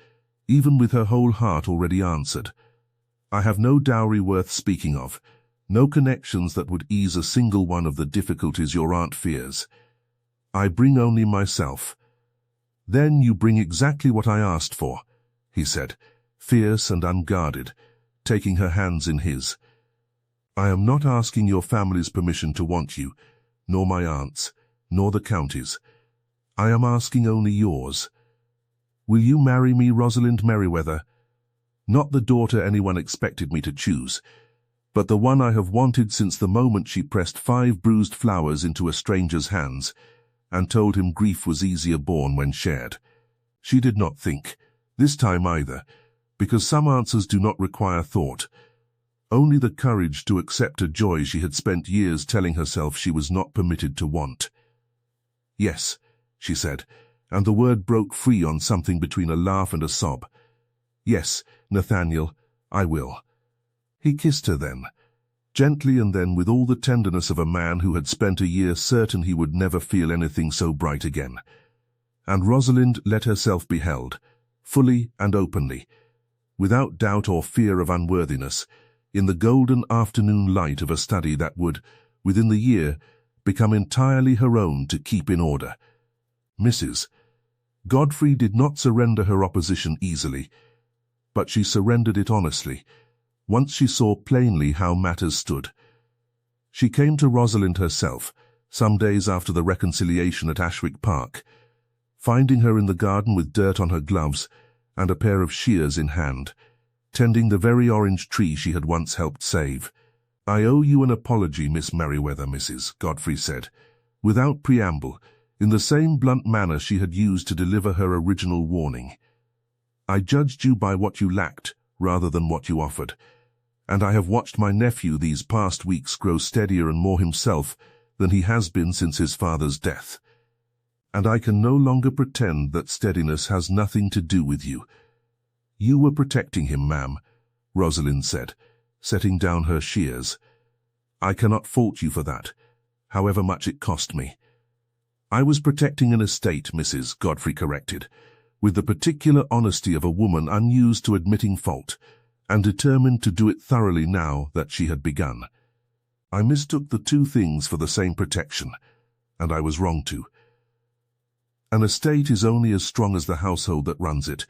even with her whole heart already answered. I have no dowry worth speaking of, no connections that would ease a single one of the difficulties your aunt fears. I bring only myself. Then you bring exactly what I asked for, he said, fierce and unguarded, taking her hands in his. I am not asking your family's permission to want you, nor my aunt's, nor the county's. I am asking only yours. Will you marry me, Rosalind Merriweather? Not the daughter anyone expected me to choose, but the one I have wanted since the moment she pressed 5 bruised flowers into a stranger's hands and told him grief was easier borne when shared. She did not think, this time either, because some answers do not require thought, only the courage to accept a joy she had spent years telling herself she was not permitted to want. Yes, she said, and the word broke free on something between a laugh and a sob. Yes, Nathaniel, I will. He kissed her then, gently, and then with all the tenderness of a man who had spent a year certain he would never feel anything so bright again. And Rosalind let herself be held, fully and openly, without doubt or fear of unworthiness, in the golden afternoon light of a study that would, within the year, become entirely her own to keep in order. Mrs. Godfrey did not surrender her opposition easily, but she surrendered it honestly, once she saw plainly how matters stood. She came to Rosalind herself, some days after the reconciliation at Ashwick Park, finding her in the garden with dirt on her gloves and a pair of shears in hand, tending the very orange tree she had once helped save. I owe you an apology, Miss Merriweather, Mrs. Godfrey said, without preamble, in the same blunt manner she had used to deliver her original warning. I judged you by what you lacked rather than what you offered, and I have watched my nephew these past weeks grow steadier and more himself than he has been since his father's death. And I can no longer pretend that steadiness has nothing to do with you. You were protecting him, ma'am, Rosalind said, setting down her shears. I cannot fault you for that, however much it cost me. I was protecting an estate, Mrs. Godfrey corrected, with the particular honesty of a woman unused to admitting fault, and determined to do it thoroughly now that she had begun. I mistook the two things for the same protection, and I was wrong to. An estate is only as strong as the household that runs it,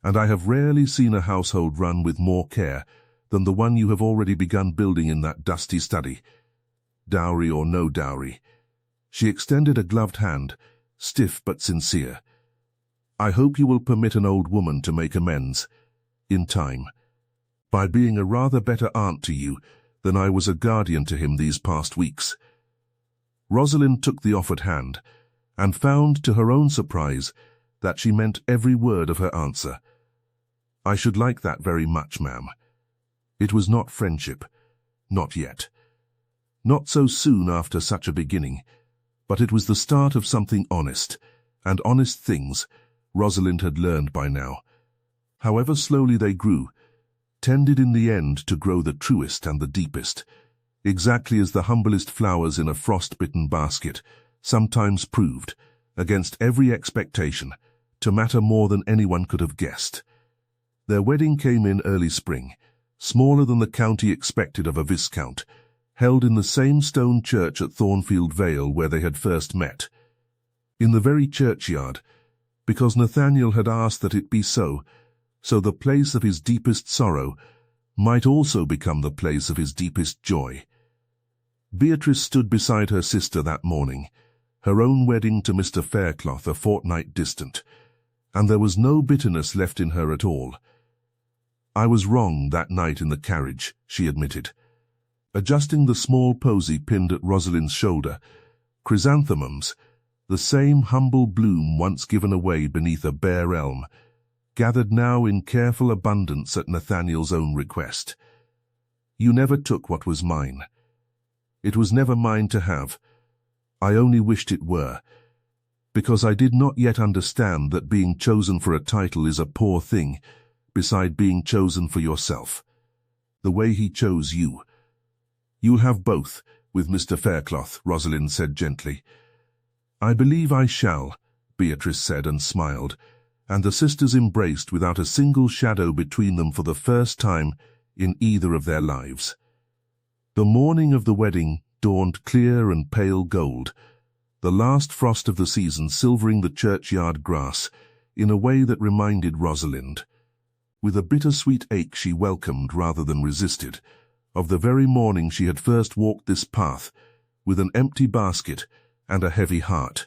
and I have rarely seen a household run with more care than the one you have already begun building in that dusty study. Dowry or no dowry. She extended a gloved hand, stiff but sincere. I hope you will permit an old woman to make amends, in time, by being a rather better aunt to you than I was a guardian to him these past weeks. Rosalind took the offered hand, and found to her own surprise that she meant every word of her answer. I should like that very much, ma'am. It was not friendship, not yet. Not so soon after such a beginning, but it was the start of something honest, and honest things Rosalind had learned by now. However slowly they grew, tended in the end to grow the truest and the deepest, exactly as the humblest flowers in a frost-bitten basket sometimes proved, against every expectation, to matter more than anyone could have guessed. Their wedding came in early spring, smaller than the county expected of a viscount, held in the same stone church at Thornfield Vale where they had first met. In the very churchyard, because Nathaniel had asked that it be so the place of his deepest sorrow might also become the place of his deepest joy. Beatrice stood beside her sister that morning, her own wedding to Mr. Faircloth a fortnight distant, and there was no bitterness left in her at all. "I was wrong that night in the carriage," she admitted. Adjusting the small posy pinned at Rosalind's shoulder, chrysanthemums, the same humble bloom once given away beneath a bare elm, gathered now in careful abundance at Nathaniel's own request. "You never took what was mine. It was never mine to have. I only wished it were, because I did not yet understand that being chosen for a title is a poor thing, beside being chosen for yourself. The way he chose you. You'll have both, with Mr. Faircloth," Rosalind said gently. "I believe I shall," Beatrice said and smiled, and the sisters embraced without a single shadow between them for the first time in either of their lives. The morning of the wedding dawned clear and pale gold, the last frost of the season silvering the churchyard grass in a way that reminded Rosalind, with a bittersweet ache she welcomed rather than resisted, of the very morning she had first walked this path, with an empty basket and a heavy heart.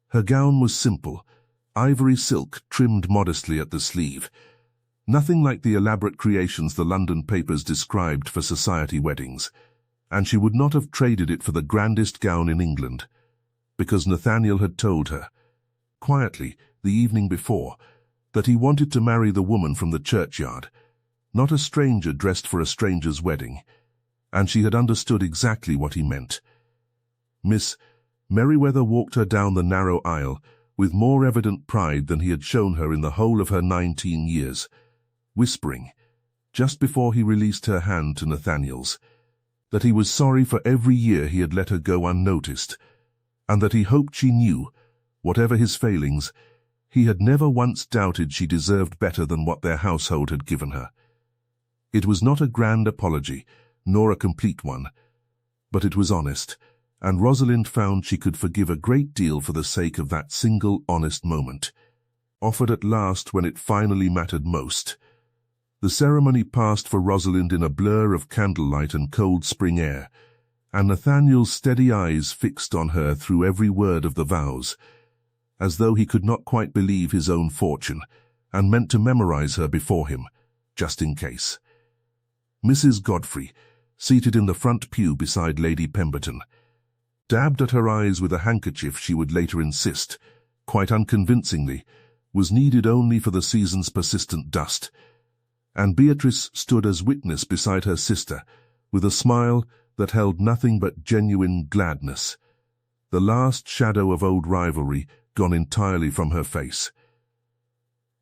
Her gown was simple, ivory silk trimmed modestly at the sleeve, nothing like the elaborate creations the London papers described for society weddings, and she would not have traded it for the grandest gown in England, because Nathaniel had told her, quietly, the evening before, that he wanted to marry the woman from the churchyard, not a stranger dressed for a stranger's wedding, and she had understood exactly what he meant. Miss Merriweather walked her down the narrow aisle with more evident pride than he had shown her in the whole of her 19 years, whispering, just before he released her hand to Nathaniel's, that he was sorry for every year he had let her go unnoticed, and that he hoped she knew, whatever his failings, he had never once doubted she deserved better than what their household had given her. It was not a grand apology, nor a complete one, but it was honest, and Rosalind found she could forgive a great deal for the sake of that single honest moment, offered at last when it finally mattered most. The ceremony passed for Rosalind in a blur of candlelight and cold spring air, and Nathaniel's steady eyes fixed on her through every word of the vows, as though he could not quite believe his own fortune, and meant to memorize her before him, just in case. Mrs. Godfrey, seated in the front pew beside Lady Pemberton, dabbed at her eyes with a handkerchief she would later insist, quite unconvincingly, was needed only for the season's persistent dust, and Beatrice stood as witness beside her sister, with a smile that held nothing but genuine gladness, the last shadow of old rivalry gone entirely from her face.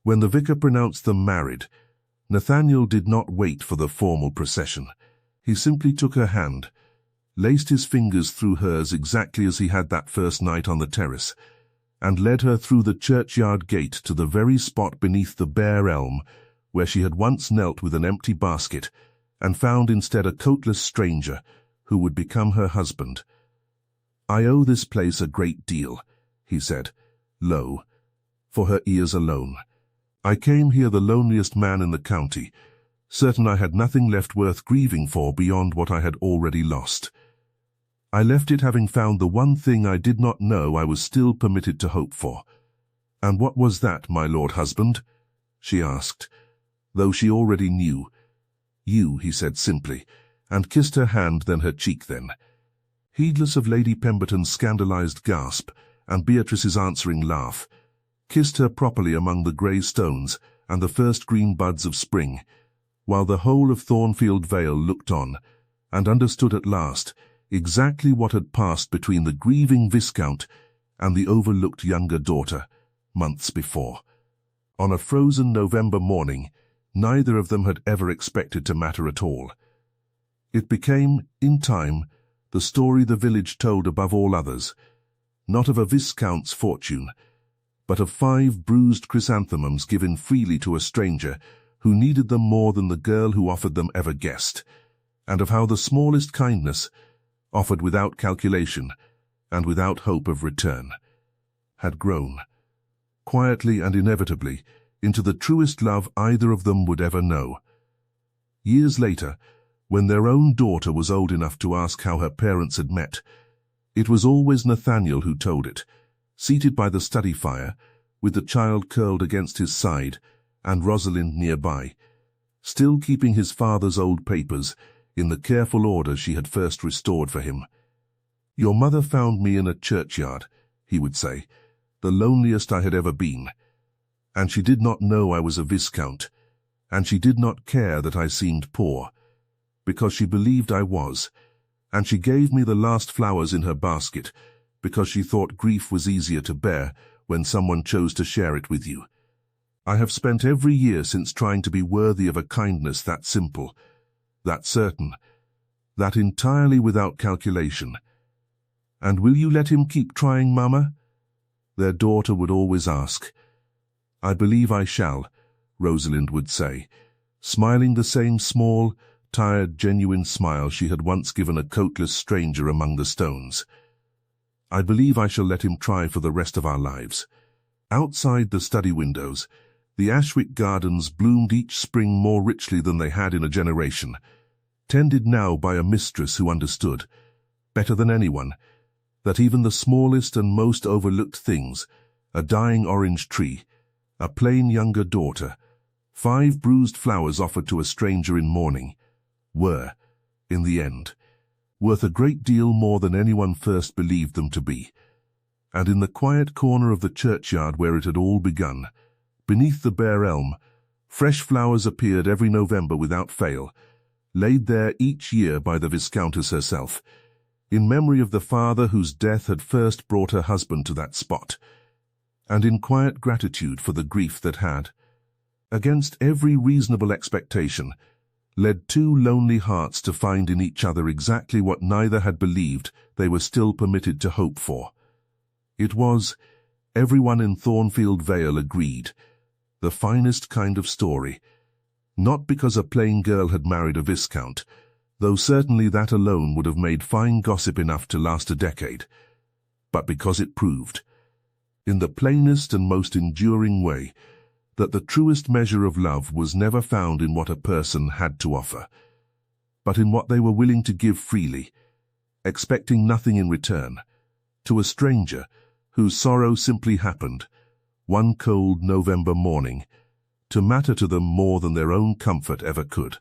When the vicar pronounced them married, Nathaniel did not wait for the formal procession. He simply took her hand, laced his fingers through hers exactly as he had that first night on the terrace, and led her through the churchyard gate to the very spot beneath the bare elm where she had once knelt with an empty basket and found instead a coatless stranger who would become her husband. "I owe this place a great deal," he said, low, for her ears alone. "I came here the loneliest man in the county, certain I had nothing left worth grieving for beyond what I had already lost. I left it having found the one thing I did not know I was still permitted to hope for." "And what was that, my lord husband?" she asked, though she already knew. "You," he said simply, and kissed her hand, then her cheek then. Heedless of Lady Pemberton's scandalized gasp and Beatrice's answering laugh, kissed her properly among the grey stones and the first green buds of spring, while the whole of Thornfield Vale looked on, and understood at last exactly what had passed between the grieving Viscount and the overlooked younger daughter, months before. On a frozen November morning, neither of them had ever expected to matter at all. It became, in time, the story the village told above all others, not of a viscount's fortune, but of 5 bruised chrysanthemums given freely to a stranger who needed them more than the girl who offered them ever guessed, and of how the smallest kindness, offered without calculation and without hope of return, had grown, quietly and inevitably, into the truest love either of them would ever know. Years later, when their own daughter was old enough to ask how her parents had met, it was always Nathaniel who told it, seated by the study fire, with the child curled against his side and Rosalind nearby, still keeping his father's old papers in the careful order she had first restored for him. "Your mother found me in a churchyard," he would say, "the loneliest I had ever been. And she did not know I was a viscount, and she did not care that I seemed poor, because she believed I was, and she gave me the last flowers in her basket, because she thought grief was easier to bear when someone chose to share it with you. I have spent every year since trying to be worthy of a kindness that simple, that certain, that entirely without calculation. And will you let him keep trying, Mama?" their daughter would always ask. "I believe I shall," Rosalind would say, smiling the same small, tired, genuine smile she had once given a coatless stranger among the stones. "I believe I shall let him try for the rest of our lives." Outside the study windows, the Ashwick gardens bloomed each spring more richly than they had in a generation, tended now by a mistress who understood, better than anyone, that even the smallest and most overlooked things, a dying orange tree, a plain younger daughter, 5 bruised flowers offered to a stranger in mourning, were, in the end, worth a great deal more than anyone first believed them to be. And in the quiet corner of the churchyard where it had all begun, beneath the bare elm, fresh flowers appeared every November without fail, laid there each year by the Viscountess herself, in memory of the father whose death had first brought her husband to that spot, and in quiet gratitude for the grief that had, against every reasonable expectation, led 2 lonely hearts to find in each other exactly what neither had believed they were still permitted to hope for. It was, everyone in Thornfield Vale agreed, the finest kind of story, not because a plain girl had married a viscount, though certainly that alone would have made fine gossip enough to last a decade, but because it proved, in the plainest and most enduring way, that the truest measure of love was never found in what a person had to offer, but in what they were willing to give freely, expecting nothing in return, to a stranger whose sorrow simply happened, one cold November morning, to matter to them more than their own comfort ever could.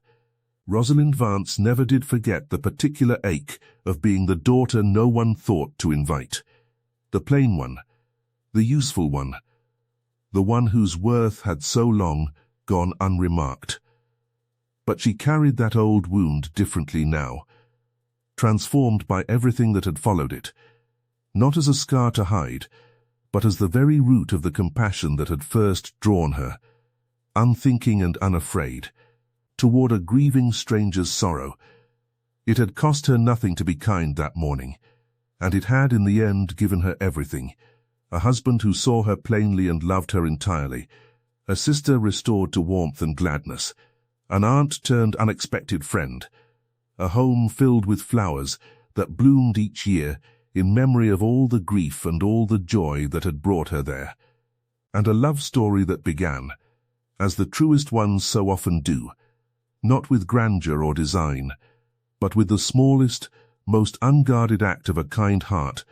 Rosalind Vance never did forget the particular ache of being the daughter no one thought to invite, the plain one, the useful one, the one whose worth had so long gone unremarked. But she carried that old wound differently now, transformed by everything that had followed it, not as a scar to hide, but as the very root of the compassion that had first drawn her, unthinking and unafraid, toward a grieving stranger's sorrow. It had cost her nothing to be kind that morning, and it had in the end given her everything: a husband who saw her plainly and loved her entirely, a sister restored to warmth and gladness, an aunt turned unexpected friend, a home filled with flowers that bloomed each year in memory of all the grief and all the joy that had brought her there, and a love story that began, as the truest ones so often do, not with grandeur or design, but with the smallest, most unguarded act of a kind heart,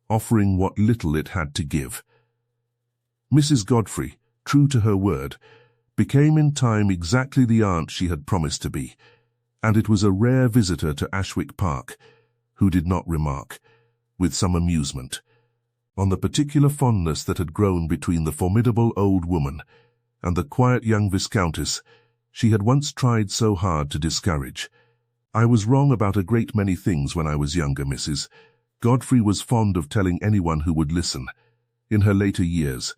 offering what little it had to give. Mrs. Godfrey, true to her word, became in time exactly the aunt she had promised to be, and it was a rare visitor to Ashwick Park who did not remark, with some amusement, on the particular fondness that had grown between the formidable old woman and the quiet young viscountess she had once tried so hard to discourage. "I was wrong about a great many things when I was younger, Mrs." Godfrey was fond of telling anyone who would listen, in her later years,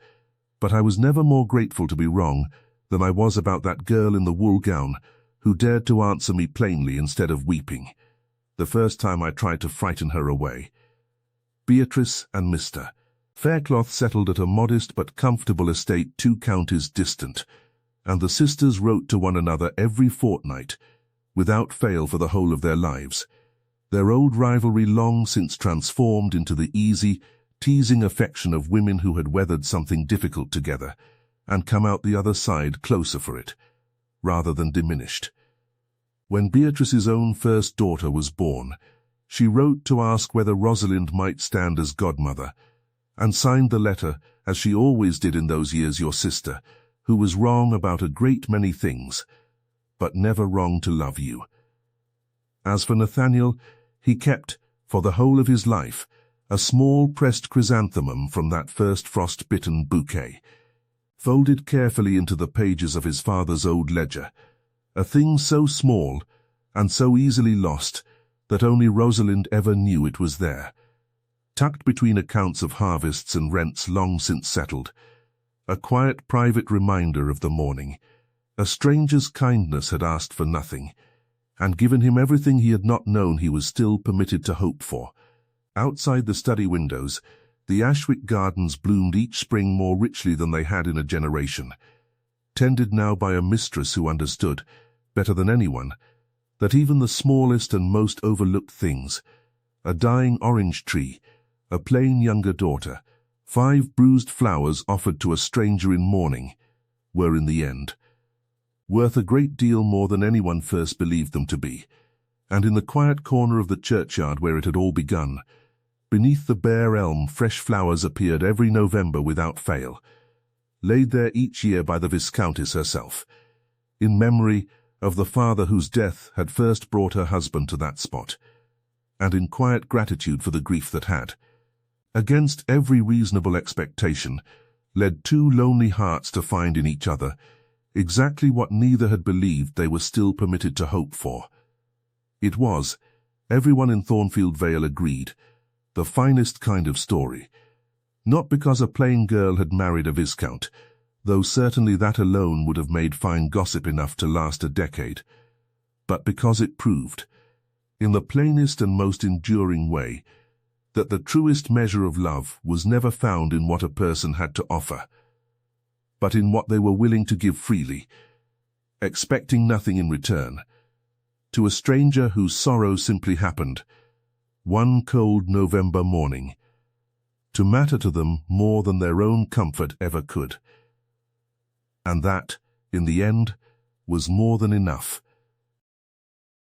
but I was never more grateful to be wrong than I was about that girl in the wool gown who dared to answer me plainly instead of weeping, the first time I tried to frighten her away. Beatrice and Mr. Faircloth settled at a modest but comfortable estate 2 counties distant, and the sisters wrote to one another every fortnight, without fail for the whole of their lives, their old rivalry long since transformed into the easy, teasing affection of women who had weathered something difficult together and come out the other side closer for it, rather than diminished. When Beatrice's own first daughter was born, she wrote to ask whether Rosalind might stand as godmother, and signed the letter, as she always did in those years, your sister, who was wrong about a great many things, but never wrong to love you. As for Nathaniel, he kept, for the whole of his life, a small pressed chrysanthemum from that first frost-bitten bouquet, folded carefully into the pages of his father's old ledger, a thing so small and so easily lost that only Rosalind ever knew it was there, tucked between accounts of harvests and rents long since settled, a quiet private reminder of the morning. A stranger's kindness had asked for nothing, and given him everything he had not known he was still permitted to hope for. Outside the study windows, the Ashwick gardens bloomed each spring more richly than they had in a generation, tended now by a mistress who understood, better than anyone, that even the smallest and most overlooked things, a dying orange tree, a plain younger daughter, 5 bruised flowers offered to a stranger in mourning, were in the end worth a great deal more than anyone first believed them to be. And in the quiet corner of the churchyard where it had all begun, beneath the bare elm, fresh flowers appeared every November without fail, laid there each year by the Viscountess herself, in memory of the father whose death had first brought her husband to that spot, and in quiet gratitude for the grief that had, against every reasonable expectation, led 2 lonely hearts to find in each other exactly what neither had believed they were still permitted to hope for. It was, everyone in Thornfield Vale agreed, the finest kind of story, not because a plain girl had married a viscount, though certainly that alone would have made fine gossip enough to last a decade, but because it proved, in the plainest and most enduring way, that the truest measure of love was never found in what a person had to offer, but in what they were willing to give freely, expecting nothing in return, to a stranger whose sorrow simply happened, one cold November morning, to matter to them more than their own comfort ever could. And that, in the end, was more than enough.